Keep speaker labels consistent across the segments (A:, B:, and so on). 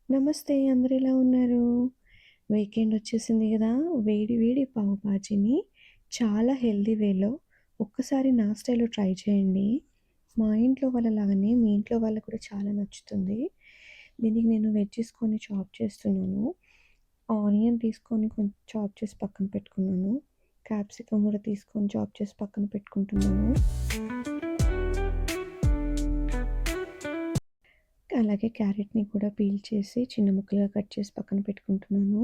A: నమస్తే, అందరూ ఎలా ఉన్నారు? వీకెండ్ వచ్చేసింది గదా! వేడి వేడి పావు బాజీని చాలా హెల్తీ వేలో ఒక్కసారి నా స్టైల్‌లో ట్రై చేయండి. మా ఇంట్లో వాళ్ళలాగానే మీ ఇంట్లో వాళ్ళకి కూడా చాలా నచ్చుతుంది. దీనికి నేను వెజ్జీస్‌కొని చాప్ చేస్తున్నాను. ఆనియన్ తీసుకొని చాప్ చేసి పక్కన పెట్టుకున్నాను. క్యాప్సికమ్ కూడా తీసుకొని చాప్ చేసి పక్కన పెట్టుకుంటున్నాను. అలాగే క్యారెట్‌ని కూడా పీల్ చేసి చిన్న ముక్కలుగా కట్ చేసి పక్కన పెట్టుకుంటున్నాను.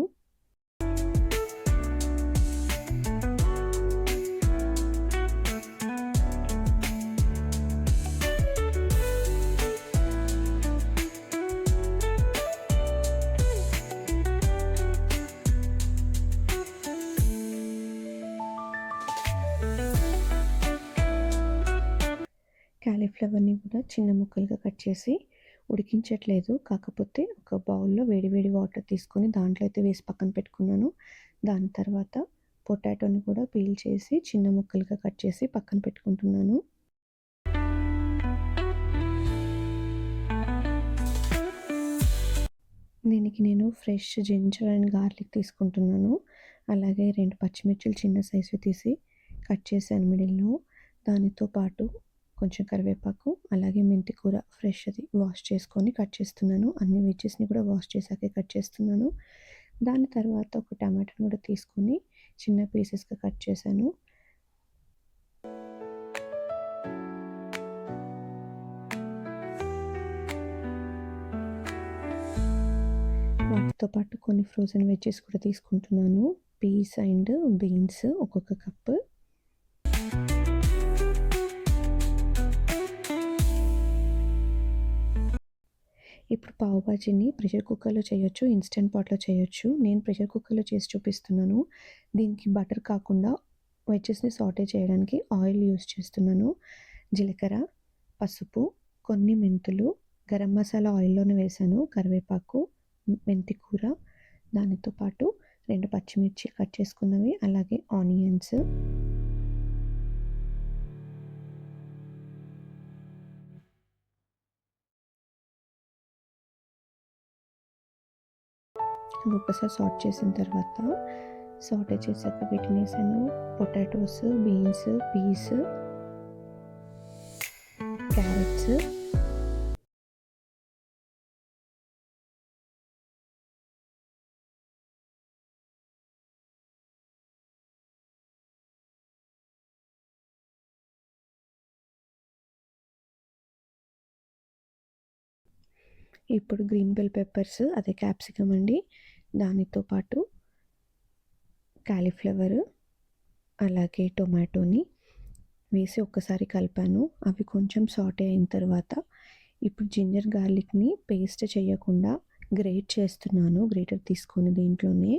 A: కాలీఫ్లవర్‌ని కూడా చిన్న ముక్కలుగా కట్ చేసి ఉడికించట్లేదు. కాకపోతే ఒక బౌల్‌లో వేడి వేడి వాటర్ తీసుకొని దాంట్లో అయితే వేసి పక్కన పెట్టుకున్నాను. దాని తర్వాత పొటాటోని కూడా పీల్ చేసి చిన్న ముక్కలుగా కట్ చేసి పక్కన పెట్టుకుంటున్నాను. దీనికి నేను ఫ్రెష్ జింజర్ అండ్ గార్లిక్ తీసుకుంటున్నాను. అలాగే 2 పచ్చిమిర్చిలు చిన్న సైజువి తీసి కట్ చేశాను మిడిల్‌లో. దానితో పాటు కొంచెం కరివేపాకు, అలాగే మెంతి కూర ఫ్రెష్‌ది వాష్ చేసుకొని కట్ చేస్తున్నాను. అన్ని వెజ్జెస్‌ని కూడా వాష్ చేశాకే కట్ చేస్తున్నాను. దాని తర్వాత ఒక టమాటాని కూడా తీసుకొని చిన్న పీసెస్‌గా కట్ చేశాను. వాటితో పాటు కొన్ని ఫ్రోజన్ వెజ్జెస్ కూడా తీసుకుంటున్నాను. పీస్ అండ్ బీన్స్ ఒక్కొక్క కప్పు. ఇప్పుడు పావు బాజీని ప్రెషర్ కుక్కర్‌లో చేయొచ్చు, ఇన్‌స్టంట్ పాట్‌లో చేయొచ్చు. నేను ప్రెషర్ కుక్కర్‌లో చేసి చూపిస్తున్నాను. దీనికి బటర్ కాకుండా వెజ్జెస్‌ని సాటే చేయడానికి ఆయిల్ యూజ్ చేస్తున్నాను. జీలకర్ర, పసుపు, కొన్ని మెంతులు, గరం మసాలా ఆయిల్‌లోనే వేశాను. కరివేపాకు, మెంతి కూర, దానితో పాటు 2 పచ్చిమిర్చి కట్ చేసుకున్నవి, అలాగే ఆనియన్స్. అవి ఒక్కసారి సార్ట్ చేసిన తర్వాత సాటే చేశాక వీటిని వేసాను. పొటాటోస్, బీన్స్, పీస్, క్యారెట్స్, ఇప్పుడు గ్రీన్ బెల్ పెప్పర్స్, అదే క్యాప్సికమ్ అండి. దానితో పాటు కాలీఫ్లవర్, అలాగే టొమాటోని వేసి ఒక్కసారి కలిపాను. అవి కొంచెం సాటే అయిన తర్వాత ఇప్పుడు జింజర్ గార్లిక్‌ని పేస్ట్ చేయకుండా గ్రేట్ చేస్తున్నాను. గ్రేటర్ తీసుకొని దీంట్లోనే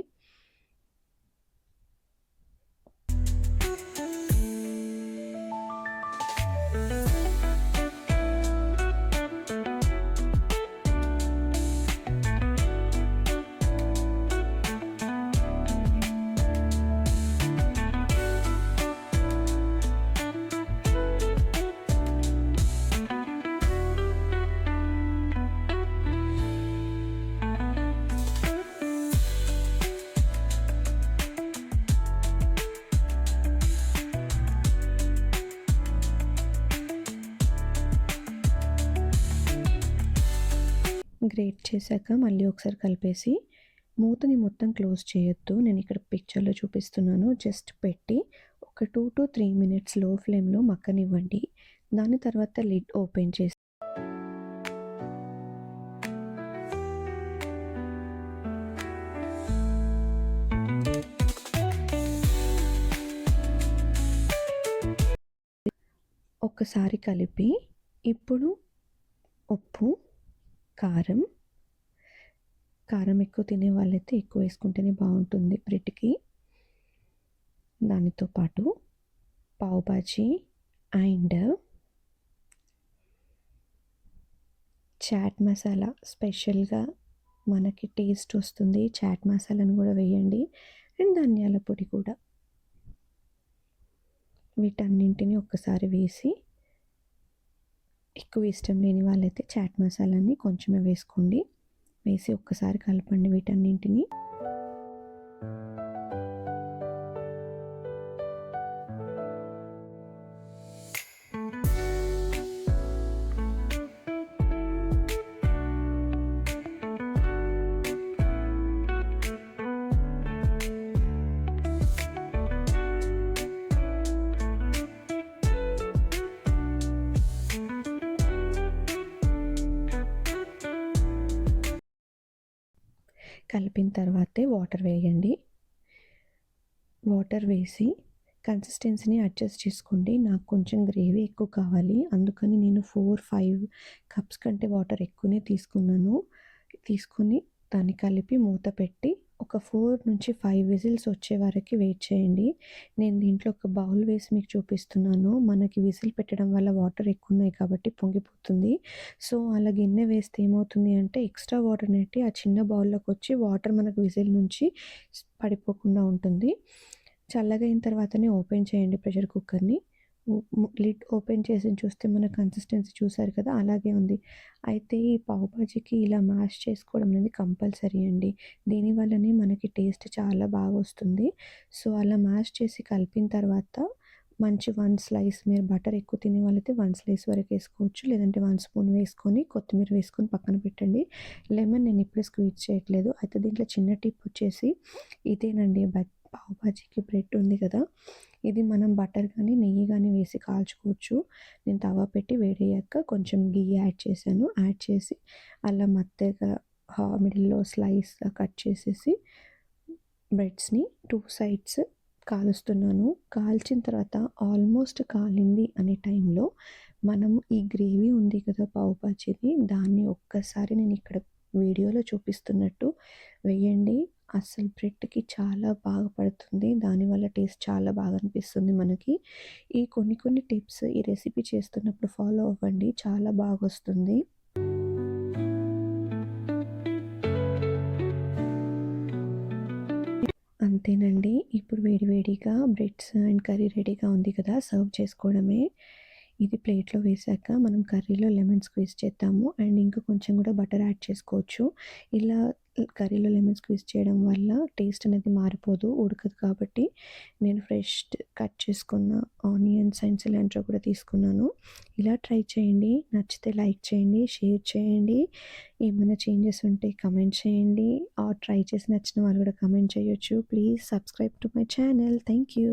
A: గ్రేట్ చేశాక మళ్ళీ ఒకసారి కలిపేసి మూతని మొత్తం క్లోజ్ చేయొద్దు. నేను ఇక్కడ పిక్చర్‌లో చూపిస్తున్నాను. జస్ట్ పెట్టి ఒక 2-3 మినిట్స్ లో ఫ్లేమ్‌లో మగ్గనివ్వండి. దాని తర్వాత లిడ్ ఓపెన్ చేసి ఒక్కసారి కలిపి ఇప్పుడు ఉప్పు, కారం ఎక్కువ తినే వాళ్ళైతే ఎక్కువ వేసుకుంటేనే బాగుంటుంది బ్రెడ్‌కి. దానితో పాటు పావు బాజీ అండ్ చాట్ మసాలా స్పెషల్‌గా మనకి టేస్ట్ వస్తుంది. చాట్ మసాలాను కూడా వేయండి. అండ్ ధనియాల పొడి కూడా. వీటన్నింటిని ఒక్కసారి వేసి, ఎక్కువ ఇష్టం లేని వాళ్ళైతే చాట్ మసాలాని కొంచెమే వేసుకోండి. వేసి ఒక్కసారి కలపండి వీటన్నింటిని. కలిపిన తర్వాతే వాటర్ వేయండి. వాటర్ వేసి కన్సిస్టెన్సీని అడ్జస్ట్ చేసుకోండి. నాకు కొంచెం గ్రేవీ ఎక్కువ కావాలి, అందుకని నేను 4-5 కప్స్ కంటే వాటర్ ఎక్కువనే తీసుకొని దాన్ని కలిపి మూత పెట్టి ఒక 4-5 విజిల్స్ వచ్చే వరకు వెయిట్ చేయండి. నేను దీంట్లో ఒక బౌల్ వేసి మీకు చూపిస్తున్నాను. మనకి విజిల్ పెట్టడం వల్ల వాటర్ ఎక్కువ ఉన్నాయి కాబట్టి పొంగిపోతుంది. సో అలా గిన్నె వేస్తే ఏమవుతుంది అంటే ఎక్స్ట్రా వాటర్ అనేటివి ఆ చిన్న బౌల్లోకి వచ్చి వాటర్ మనకు విజిల్ నుంచి పడిపోకుండా ఉంటుంది. చల్లగా అయిన తర్వాతనే ఓపెన్ చేయండి ప్రెషర్ కుక్కర్ని. లిడ్ ఓపెన్ చేసి చూస్తే మన కన్సిస్టెన్సీ చూసారు కదా, అలాగే ఉంది. అయితే ఈ పావు బాజీకి ఇలా మ్యాష్ చేసుకోవడం అనేది కంపల్సరీ అండి. దీనివల్లనే మనకి టేస్ట్ చాలా బాగా వస్తుంది. సో అలా మ్యాష్ చేసి కలిపిన తర్వాత మంచి 1 స్లైస్, మీరు బటర్ ఎక్కువ తినే వాళ్ళైతే 1 స్లైస్ వరకు వేసుకోవచ్చు, లేదంటే 1 స్పూన్ వేసుకొని కొత్తిమీర వేసుకొని పక్కన పెట్టండి. లెమన్ నేను ఇప్పుడే స్క్వీజ్ చేయట్లేదు. అయితే దీంట్లో చిన్న టిప్ వచ్చేసి ఇదేనండి, పావు బాజీకి బ్రెడ్ ఉంది కదా, ఇది మనం బటర్ కానీ నెయ్యి కానీ వేసి కాల్చుకోవచ్చు. నేను తవా పెట్టి వేడయ్యాక కొంచెం గీ యాడ్ చేశాను. యాడ్ చేసి అలా మధ్యగా మిడిల్లో స్లైస్గా కట్ చేసేసి బ్రెడ్స్ని 2 సైడ్స్ కాలుస్తున్నాను. కాల్చిన తర్వాత ఆల్మోస్ట్ కాలింది అనే టైంలో మనం ఈ గ్రేవీ ఉంది కదా పావు బాజీది, దాన్ని ఒక్కసారి నేను ఇక్కడ వీడియోలో చూపిస్తున్నట్టు వేయండి. అసలు బ్రెడ్‌కి చాలా బాగా పడుతుంది. దానివల్ల టేస్ట్ చాలా బాగా అనిపిస్తుంది మనకి. ఈ కొన్ని టిప్స్ ఈ రెసిపీ చేస్తున్నప్పుడు ఫాలో అవ్వండి. చాలా బాగొస్తుంది. అంతేనండి. ఇప్పుడు వేడివేడిగా బ్రెడ్స్ అండ్ కర్రీ రెడీగా ఉంది కదా, సర్వ్ చేసుకోవడమే. ఇది ప్లేట్‌లో వేశాక మనం కర్రీలో లెమన్ స్క్వీజ్ చేద్దాము. అండ్ ఇంకా కొంచెం కూడా బటర్ యాడ్ చేసుకోవచ్చు. ఇలా కర్రీలో లెమన్ స్క్వీజ్ చేయడం వల్ల టేస్ట్ అనేది మారిపోదు, ఉడకదు కాబట్టి. నేను ఫ్రెష్ కట్ చేసుకున్న ఆనియన్స్ అండ్ సిలిండర్ కూడా తీసుకున్నాను. ఇలా ట్రై చేయండి. నచ్చితే లైక్ చేయండి, షేర్ చేయండి. ఏమైనా చేంజెస్ ఉంటే కమెంట్ చేయండి. ట్రై చేసి నచ్చిన వాళ్ళు కూడా కమెంట్ చేయొచ్చు. Please subscribe to my channel. Thank you.